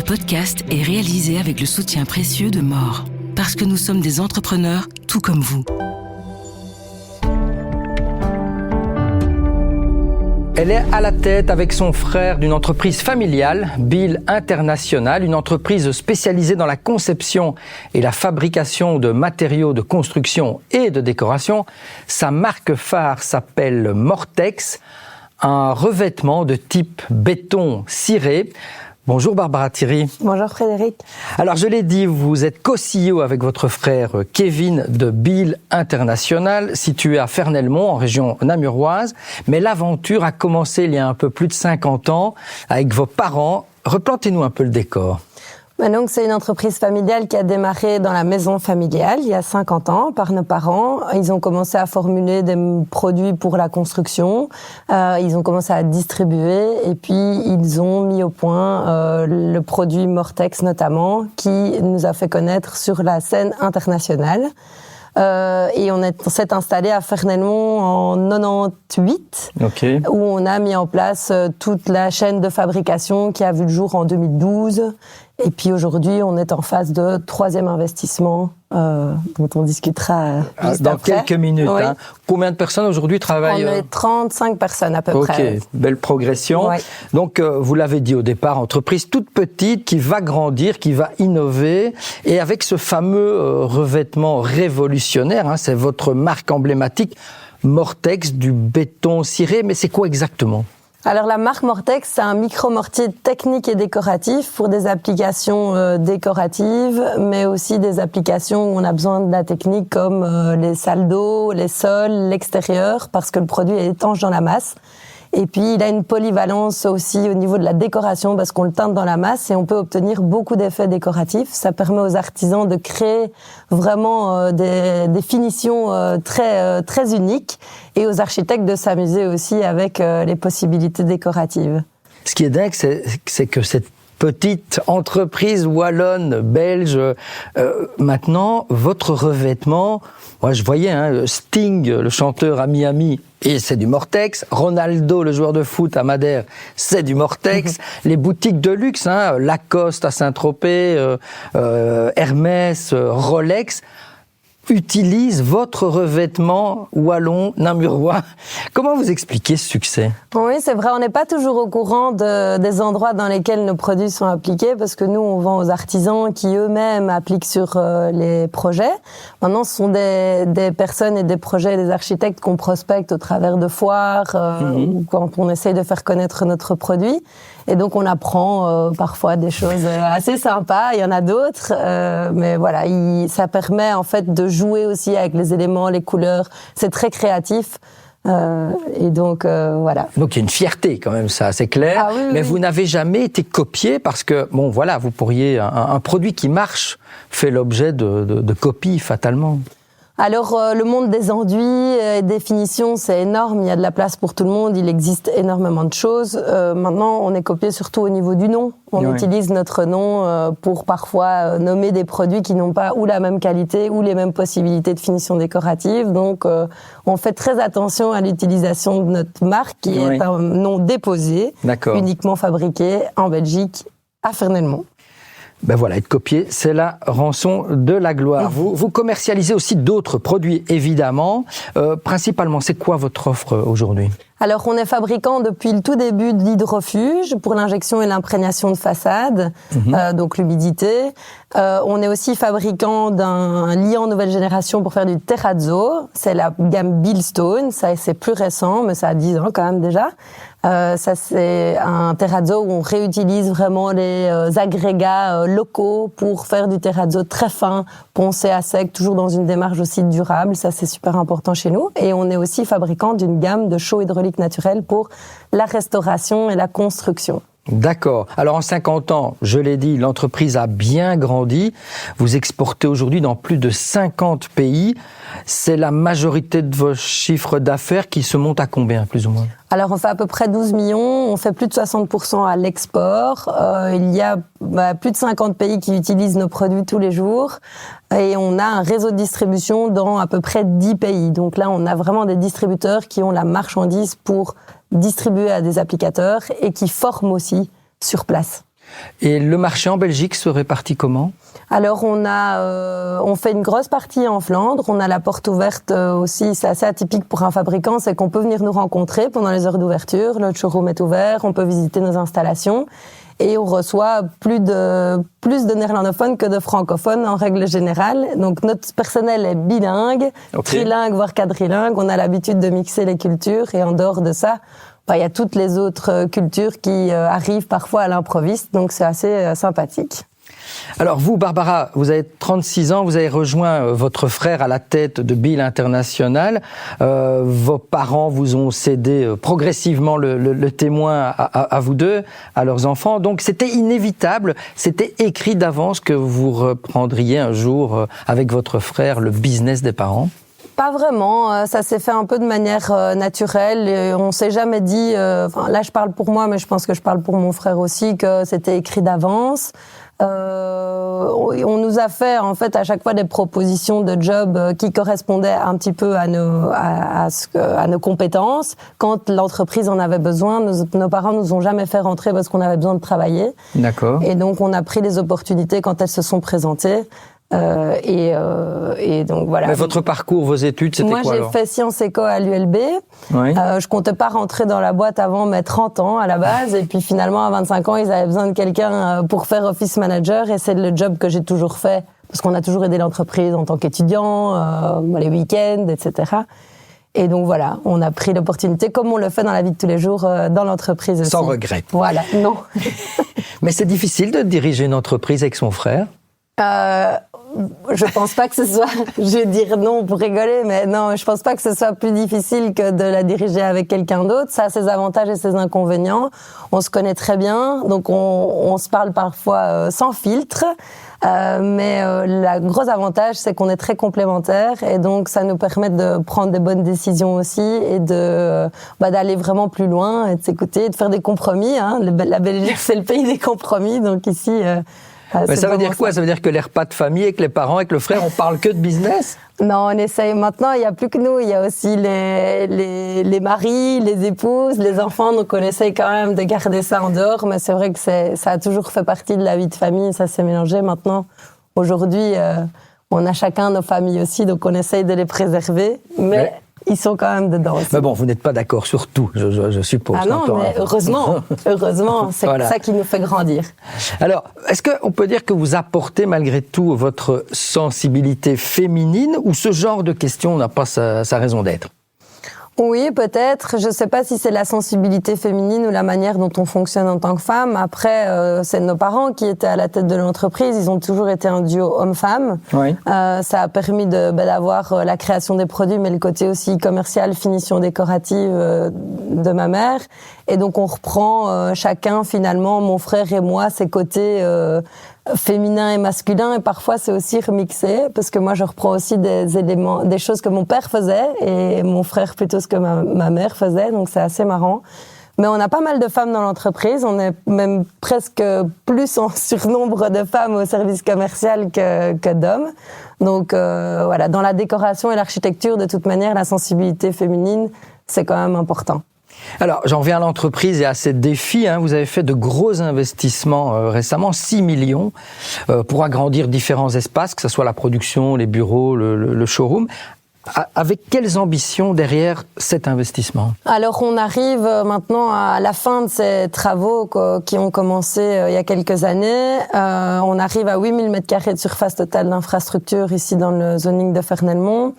podcast est réalisé avec le soutien précieux de More. Parce que nous sommes des entrepreneurs tout comme vous. Elle est à la tête avec son frère d'une entreprise familiale, Bill International, une entreprise spécialisée dans la conception et la fabrication de matériaux de construction et de décoration. Sa marque phare s'appelle Mortex, un revêtement de type béton ciré. Bonjour Barbara Thierry. Bonjour Frédéric. Alors je l'ai dit, vous êtes co-CEO avec votre frère Kevin de Bill International, situé à Fernelmont en région namuroise. Mais l'aventure a commencé il y a un peu plus de 50 ans avec vos parents. Replantez-nous un peu le décor. Donc, c'est une entreprise familiale qui a démarré dans la maison familiale il y a 50 ans par nos parents. Ils ont commencé à formuler des produits pour la construction. Ils ont commencé à distribuer et puis ils ont mis au point le produit Mortex notamment qui nous a fait connaître sur la scène internationale. Et on s'est installé à Fernelmont en 98, où on a mis en place toute la chaîne de fabrication qui a vu le jour en 2012. Et puis aujourd'hui, on est en phase de 3e investissement dont on discutera juste dans après. Quelques minutes. Oui. Combien de personnes aujourd'hui travaillent? On est 35 personnes à peu près. Ok, belle progression. Oui. Donc, vous l'avez dit au départ, entreprise toute petite qui va grandir, qui va innover. Et avec ce fameux revêtement révolutionnaire, c'est votre marque emblématique, Mortex, du béton ciré. Mais c'est quoi exactement ? Alors la marque Mortex, c'est un micro-mortier technique et décoratif pour des applications décoratives, mais aussi des applications où on a besoin de la technique comme les salles d'eau, les sols, l'extérieur, parce que le produit est étanche dans la masse. Et puis il a une polyvalence aussi au niveau de la décoration parce qu'on le teinte dans la masse et on peut obtenir beaucoup d'effets décoratifs. Ça permet aux artisans de créer vraiment des finitions très uniques et aux architectes de s'amuser aussi avec les possibilités décoratives. Ce qui est dingue, c'est que cette petite entreprise wallonne, belge, maintenant, votre revêtement, moi je voyais Sting, le chanteur à Miami, et c'est du Mortex. Ronaldo, le joueur de foot à Madère, c'est du Mortex. Les boutiques de luxe, Lacoste à Saint-Tropez, Hermès, Rolex, utilise votre revêtement wallon, namurois. Comment vous expliquez ce succès ? Oui, c'est vrai, on n'est pas toujours au courant des endroits dans lesquels nos produits sont appliqués parce que nous, on vend aux artisans qui eux-mêmes appliquent sur les projets. Maintenant, ce sont des personnes et des projets et des architectes qu'on prospecte au travers de foires ou quand on essaye de faire connaître notre produit. Et donc, on apprend parfois des choses assez sympas. Il y en a d'autres, mais voilà, ça permet en fait de jouer aussi avec les éléments, les couleurs. C'est très créatif. Et donc, voilà. Donc, il y a une fierté quand même, ça, c'est clair. Ah, oui, mais oui. vous n'avez jamais été copié parce que, bon, voilà, vous pourriez... Un produit qui marche fait l'objet de copies, fatalement. Alors, le monde des enduits et des finitions, c'est énorme. Il y a de la place pour tout le monde. Il existe énormément de choses. Maintenant, on est copié surtout au niveau du nom. On utilise notre nom pour parfois nommer des produits qui n'ont pas ou la même qualité ou les mêmes possibilités de finition décorative. Donc, on fait très attention à l'utilisation de notre marque qui est un nom déposé, uniquement fabriqué en Belgique à Fernelmont. Ben voilà, être copié, c'est la rançon de la gloire. Vous commercialisez aussi d'autres produits, évidemment. Principalement, c'est quoi votre offre aujourd'hui ? Alors, on est fabricant depuis le tout début de l'hydrofuge pour l'injection et l'imprégnation de façade, donc l'humidité. On est aussi fabricant d'un liant nouvelle génération pour faire du terrazzo. C'est la gamme Billstone. Ça, c'est plus récent, mais ça a 10 ans quand même déjà. Ça, c'est un terrazzo où on réutilise vraiment les agrégats locaux pour faire du terrazzo très fin, poncé à sec, toujours dans une démarche aussi durable. Ça, c'est super important chez nous. Et on est aussi fabricant d'une gamme de chaux hydrauliques naturels pour la restauration et la construction. D'accord. Alors en 50 ans, je l'ai dit, l'entreprise a bien grandi. Vous exportez aujourd'hui dans plus de 50 pays. C'est la majorité de vos chiffres d'affaires qui se montent à combien, plus ou moins ? Alors on fait à peu près 12 millions, on fait plus de 60% à l'export. Il y a plus de 50 pays qui utilisent nos produits tous les jours. Et on a un réseau de distribution dans à peu près 10 pays. Donc là, on a vraiment des distributeurs qui ont la marchandise pour distribuer à des applicateurs et qui forment aussi sur place. Et le marché en Belgique se répartit comment ? Alors on fait une grosse partie en Flandre, on a la porte ouverte aussi, c'est assez atypique pour un fabricant, c'est qu'on peut venir nous rencontrer pendant les heures d'ouverture, notre showroom est ouvert, on peut visiter nos installations et on reçoit plus de néerlandophones que de francophones en règle générale. Donc notre personnel est bilingue, trilingue voire quadrilingue, on a l'habitude de mixer les cultures et en dehors de ça, il y a toutes les autres cultures qui arrivent parfois à l'improviste, donc c'est assez sympathique. Alors vous, Barbara, vous avez 36 ans, vous avez rejoint votre frère à la tête de Bill International. Vos parents vous ont cédé progressivement le témoin à vous deux, à leurs enfants. Donc c'était inévitable, c'était écrit d'avance que vous reprendriez un jour avec votre frère le business des parents. Pas vraiment, ça s'est fait un peu de manière naturelle. Et on s'est jamais dit, là je parle pour moi, mais je pense que je parle pour mon frère aussi, que c'était écrit d'avance. On nous a fait en fait à chaque fois des propositions de job qui correspondaient un petit peu à nos compétences. Quand l'entreprise en avait besoin, nos parents nous ont jamais fait rentrer parce qu'on avait besoin de travailler. D'accord. Et donc on a pris les opportunités quand elles se sont présentées. Et donc voilà. Mais votre parcours, vos études, c'était quoi alors ? Moi, j'ai fait Sciences Éco à l'ULB. Oui. Je comptais pas rentrer dans la boîte avant mes 30 ans à la base. Et puis finalement, à 25 ans, ils avaient besoin de quelqu'un pour faire office manager. Et c'est le job que j'ai toujours fait. Parce qu'on a toujours aidé l'entreprise en tant qu'étudiant, les week-ends, etc. Et donc voilà, on a pris l'opportunité, comme on le fait dans la vie de tous les jours, dans l'entreprise aussi. Sans regret. Voilà, non. Mais c'est difficile de diriger une entreprise avec son frère ? Je pense pas que ce soit, je vais dire non pour rigoler, mais non, je pense pas que ce soit plus difficile que de la diriger avec quelqu'un d'autre. Ça a ses avantages et ses inconvénients. On se connaît très bien, donc on se parle parfois sans filtre. Mais le gros avantage, c'est qu'on est très complémentaires et donc ça nous permet de prendre des bonnes décisions aussi et d'aller vraiment plus loin et de s'écouter et de faire des compromis. Hein. La Belgique, c'est le pays des compromis, donc ici... Mais ça veut dire quoi ? Ça veut dire que les repas de famille avec les parents, avec le frère, on parle que de business ? Non, on essaye. Maintenant, il n'y a plus que nous. Il y a aussi les maris, les épouses, les enfants. Donc, on essaye quand même de garder ça en dehors. Mais c'est vrai que ça a toujours fait partie de la vie de famille. Ça s'est mélangé. Maintenant, aujourd'hui, on a chacun nos familles aussi. Donc, on essaye de les préserver. Mais ils sont quand même dedans aussi. Mais bon, vous n'êtes pas d'accord sur tout, je suppose. Ah non, mais heureusement, c'est voilà. Ça qui nous fait grandir. Alors, est-ce qu'on peut dire que vous apportez malgré tout votre sensibilité féminine ou ce genre de questions n'a pas sa raison d'être ? Oui, peut-être. Je ne sais pas si c'est la sensibilité féminine ou la manière dont on fonctionne en tant que femme. Après, c'est nos parents qui étaient à la tête de l'entreprise. Ils ont toujours été un duo homme-femme. Oui. Ça a permis d'avoir la création des produits, mais le côté aussi commercial, finition décorative de ma mère. Et donc, on reprend chacun, finalement, mon frère et moi, ces côtés féminin et masculin, et parfois c'est aussi remixé, parce que moi je reprends aussi des éléments, des choses que mon père faisait, et mon frère plutôt ce que ma mère faisait, donc c'est assez marrant. Mais on a pas mal de femmes dans l'entreprise, on est même presque plus en surnombre de femmes au service commercial que d'hommes. Donc voilà, dans la décoration et l'architecture, de toute manière, la sensibilité féminine, c'est quand même important. Alors, j'en reviens à l'entreprise et à ces défis. Vous avez fait de gros investissements récemment, 6 millions, pour agrandir différents espaces, que ce soit la production, les bureaux, le showroom. Avec quelles ambitions derrière cet investissement ? Alors, on arrive maintenant à la fin de ces travaux qui ont commencé il y a quelques années. On arrive à 8000 m² de surface totale d'infrastructure ici dans le zoning de Fernelmont.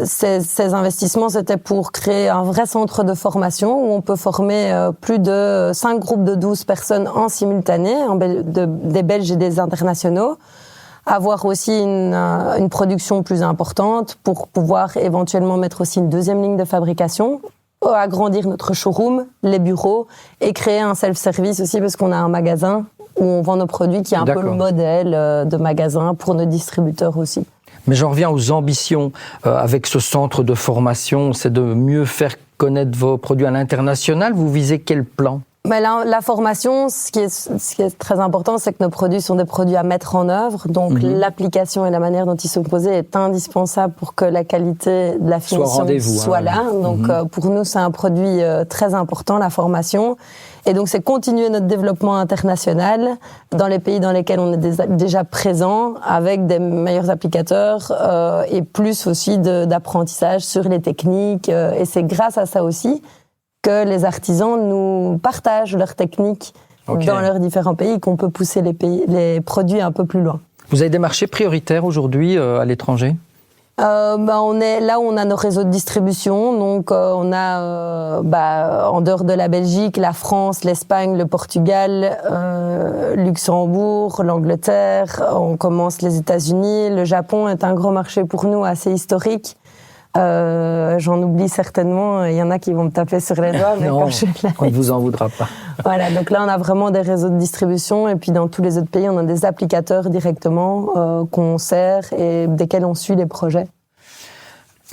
Ces investissements, c'était pour créer un vrai centre de formation où on peut former plus de 5 groupes de 12 personnes en simultané, des Belges et des internationaux. Avoir aussi une production plus importante pour pouvoir éventuellement mettre aussi une deuxième ligne de fabrication, agrandir notre showroom, les bureaux et créer un self-service aussi parce qu'on a un magasin où on vend nos produits qui est un peu le modèle de magasin pour nos distributeurs aussi. Mais j'en reviens aux ambitions avec ce centre de formation, c'est de mieux faire connaître vos produits à l'international. Vous visez quel plan ? Mais la formation, ce qui est très important, c'est que nos produits sont des produits à mettre en œuvre. Donc, l'application et la manière dont ils sont posés est indispensable pour que la qualité de la finition soit là. Donc, pour nous, c'est un produit très important, la formation. Et donc, c'est continuer notre développement international dans les pays dans lesquels on est déjà présent, avec des meilleurs applicateurs et plus aussi d'apprentissage sur les techniques. Et c'est grâce à ça aussi que les artisans nous partagent leurs techniques dans leurs différents pays, qu'on peut pousser les produits un peu plus loin. Vous avez des marchés prioritaires aujourd'hui à l'étranger ? On est là où on a nos réseaux de distribution. Donc, on a en dehors de la Belgique, la France, l'Espagne, le Portugal, Luxembourg, l'Angleterre. On commence les États-Unis. Le Japon est un gros marché pour nous, assez historique. J'en oublie certainement. Il y en a qui vont me taper sur les doigts. Mais non, on ne vous en voudra pas. Voilà, donc là, on a vraiment des réseaux de distribution. Et puis, dans tous les autres pays, on a des applicateurs directement qu'on sert et desquels on suit les projets.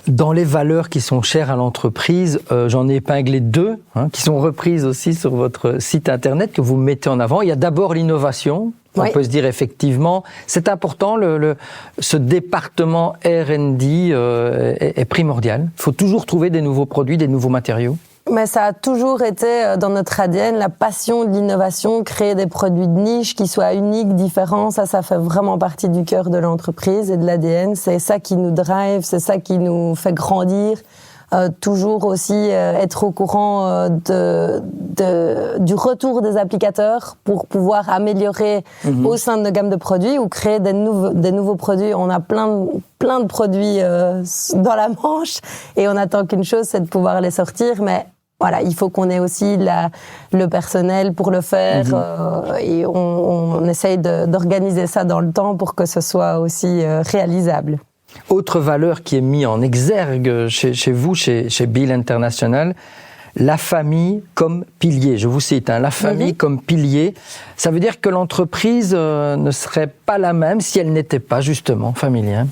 Dans les valeurs qui sont chères à l'entreprise, j'en ai épinglé 2, qui sont reprises aussi sur votre site internet, que vous mettez en avant. Il y a d'abord l'innovation. On peut se dire effectivement, c'est important, ce département R&D est primordial. Il faut toujours trouver des nouveaux produits, des nouveaux matériaux. Mais ça a toujours été dans notre ADN, la passion de l'innovation, créer des produits de niche qui soient uniques, différents. Ça fait vraiment partie du cœur de l'entreprise et de l'ADN. C'est ça qui nous drive, c'est ça qui nous fait grandir. Toujours aussi être au courant du retour des applicateurs pour pouvoir améliorer au sein de nos gammes de produits ou créer des nouveaux produits. On a plein de produits dans la manche et on attend qu'une chose, c'est de pouvoir les sortir. Mais voilà, il faut qu'on ait aussi le personnel pour le faire et on essaye d'organiser ça dans le temps pour que ce soit aussi réalisable. Autre valeur qui est mise en exergue chez vous, chez Bill International, la famille comme pilier. Je vous cite, la famille comme pilier. Ça veut dire que l'entreprise ne serait pas la même si elle n'était pas justement familiale.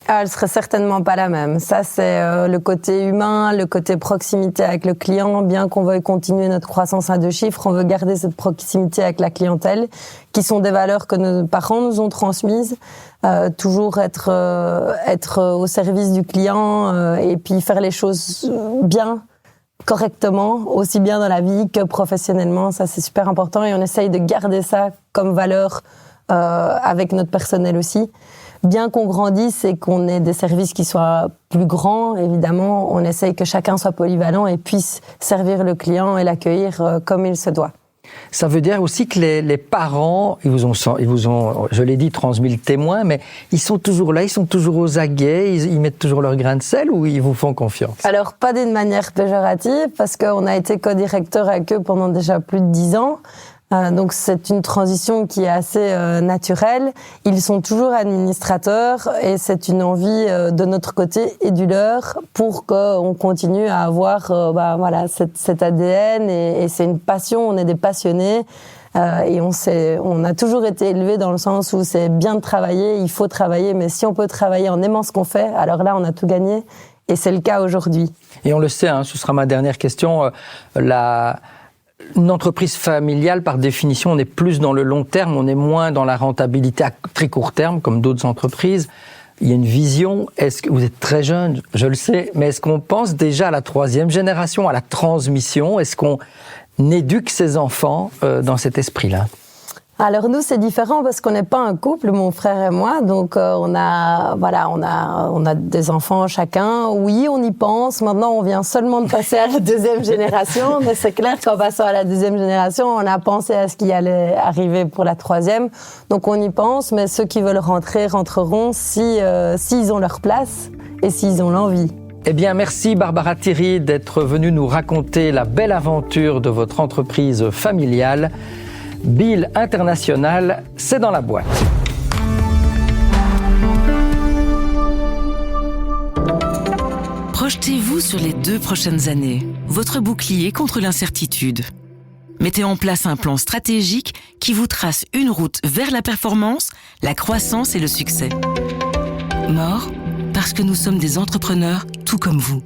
Elle serait certainement pas la même. Ça, c'est le côté humain, le côté proximité avec le client. Bien qu'on veuille continuer notre croissance à 2 chiffres, on veut garder cette proximité avec la clientèle, qui sont des valeurs que nos parents nous ont transmises. Toujours être au service du client et puis faire les choses bien, correctement, aussi bien dans la vie que professionnellement. Ça, c'est super important et on essaye de garder ça comme valeur avec notre personnel aussi. Bien qu'on grandisse et qu'on ait des services qui soient plus grands, évidemment, on essaye que chacun soit polyvalent et puisse servir le client et l'accueillir comme il se doit. Ça veut dire aussi que les parents, ils vous ont, je l'ai dit, transmis le témoin, mais ils sont toujours là, ils sont toujours aux aguets, ils mettent toujours leur grain de sel ou ils vous font confiance ? Alors, pas d'une manière péjorative, parce qu'on a été co-directeur avec eux pendant déjà plus de 10 ans. Donc c'est une transition qui est assez naturelle. Ils sont toujours administrateurs et c'est une envie de notre côté et du leur pour qu'on continue à avoir cet ADN et c'est une passion. On est des passionnés et on a toujours été élevés dans le sens où c'est bien de travailler, il faut travailler, mais si on peut travailler en aimant ce qu'on fait, alors là on a tout gagné et c'est le cas aujourd'hui. Et on le sait, ce sera ma dernière question. Une entreprise familiale, par définition, on est plus dans le long terme, on est moins dans la rentabilité à très court terme, comme d'autres entreprises. Il y a une vision. Est-ce que vous êtes très jeune, je le sais, mais est-ce qu'on pense déjà à la 3e génération, à la transmission ? Est-ce qu'on éduque ses enfants dans cet esprit-là ? Alors nous, c'est différent parce qu'on n'est pas un couple, mon frère et moi, donc on a des enfants chacun. Oui, on y pense. Maintenant, on vient seulement de passer à la 2e génération, mais c'est clair qu'en passant à la 2e génération, on a pensé à ce qui allait arriver pour la 3e. Donc on y pense, mais ceux qui veulent rentrer rentreront s'ils ont leur place et s'ils ont l'envie. Eh bien, merci Barbara Thierry d'être venue nous raconter la belle aventure de votre entreprise familiale. Bill International, c'est dans la boîte. Projetez-vous sur les 2 prochaines années, votre bouclier contre l'incertitude. Mettez en place un plan stratégique qui vous trace une route vers la performance, la croissance et le succès. More, parce que nous sommes des entrepreneurs tout comme vous.